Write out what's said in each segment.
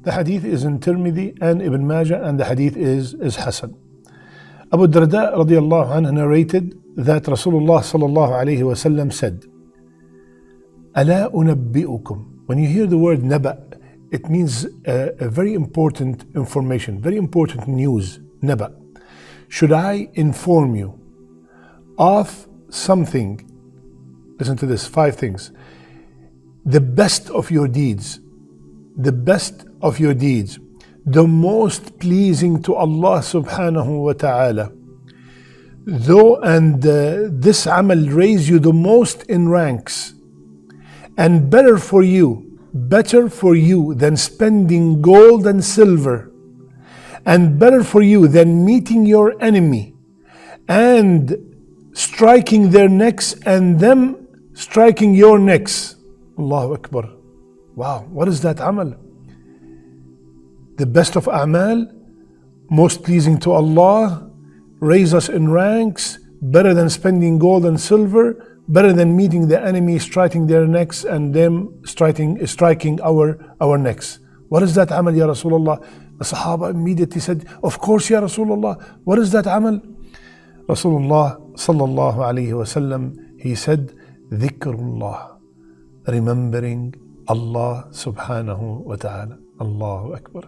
The hadith is in Tirmidhi and Ibn Majah, and the hadith is Hasan. Abu Darda radiallahu anhu narrated that Rasulullah sallallahu alayhi wa sallam said, أَلَا أُنَبِّئُكُمْ. When you hear the word naba, it means a very important information, very important news, naba. Should I inform you of something? Listen to this, 5 things. The best of your deeds, the best of your deeds, the most pleasing to Allah subhanahu wa ta'ala. This amal raise you the most in ranks, and better for you than spending gold and silver, and better for you than meeting your enemy and striking their necks and them striking your necks. Allahu Akbar. Wow, what is that amal? The best of a'mal, most pleasing to Allah, raise us in ranks, better than spending gold and silver, better than meeting the enemy, striking their necks and them striking our necks. What is that amal, Ya Rasulullah? The Sahaba immediately said, of course, Ya Rasulullah. What is that amal? Rasulullah sallallahu alayhi wa sallam, he said, dhikrullah, remembering Allah subhanahu wa ta'ala. Allahu Akbar.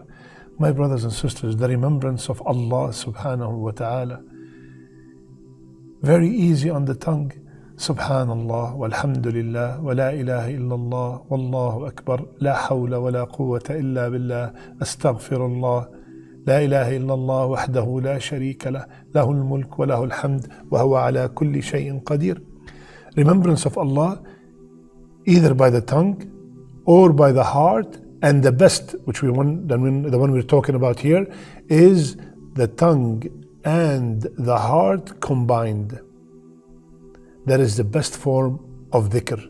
My brothers and sisters, the remembrance of Allah subhanahu wa ta'ala, very easy on the tongue. Subhanallah, walhamdulillah, wa la ilaha illallah, wallahu akbar, la hawla wa la quwwata illa billah, astaghfirullah, la ilaha illallah, wahdahu la sharika lah, lahul mulk wa lahul hamd, wa huwa ala kulli shay'in qadir. Remembrance of Allah, either by the tongue or by the heart, and the best, the one we're talking about here, is the tongue and the heart combined. That is the best form of dhikr.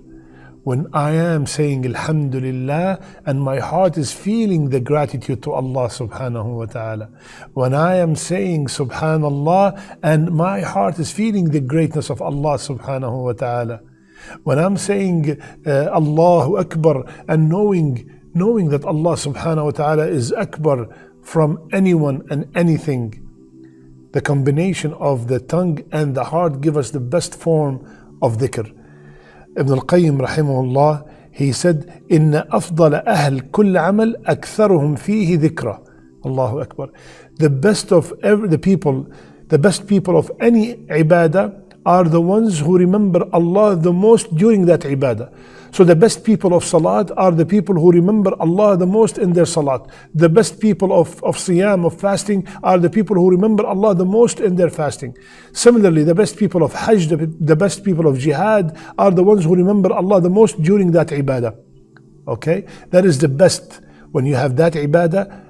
When I am saying Alhamdulillah and my heart is feeling the gratitude to Allah subhanahu wa ta'ala. When I am saying Subhanallah and my heart is feeling the greatness of Allah subhanahu wa ta'ala. When I'm saying Allahu Akbar and knowing that Allah subhanahu wa ta'ala is Akbar from anyone and anything. The combination of the tongue and the heart give us the best form of dhikr. Ibn al-Qayyim rahimahullah, he said, إِنَّ أَفْضَلَ أَهْلِ كُلِّ عَمَلٍ أَكْثَرُهُمْ فِيهِ ذِكْرًا. Allahu Akbar. The best of the best people of any ibadah are the ones who remember Allah the most during that ibadah. So the best people of salat are the people who remember Allah the most in their salat. The best people of siyam, of fasting, are the people who remember Allah the most in their fasting. Similarly, the best people of hajj, the best people of jihad are the ones who remember Allah the most during that ibadah. Okay? That is the best, when you have that ibadah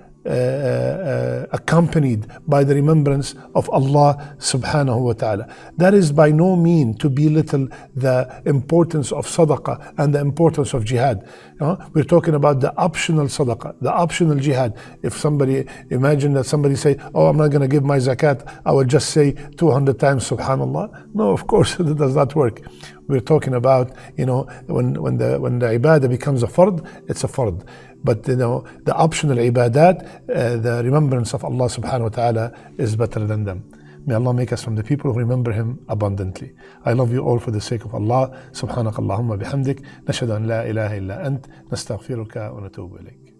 accompanied by the remembrance of Allah subhanahu wa ta'ala. That is by no means to belittle the importance of sadaqah and the importance of jihad. We're talking about the optional sadaqah, the optional jihad. If somebody, imagine that somebody say, oh, I'm not going to give my zakat, I will just say 200 times subhanallah. No, of course it does not work. We're talking about, when the ibadah becomes a fard, it's a fard. But the optional ibadat, the remembrance of Allah subhanahu wa ta'ala is better than them. May Allah make us from the people who remember Him abundantly. I love you all for the sake of Allah. Subhanakallahumma bihamdik. Nashhadu an la ilaha illa ant. Nastaghfiruka wa natubu ilayk.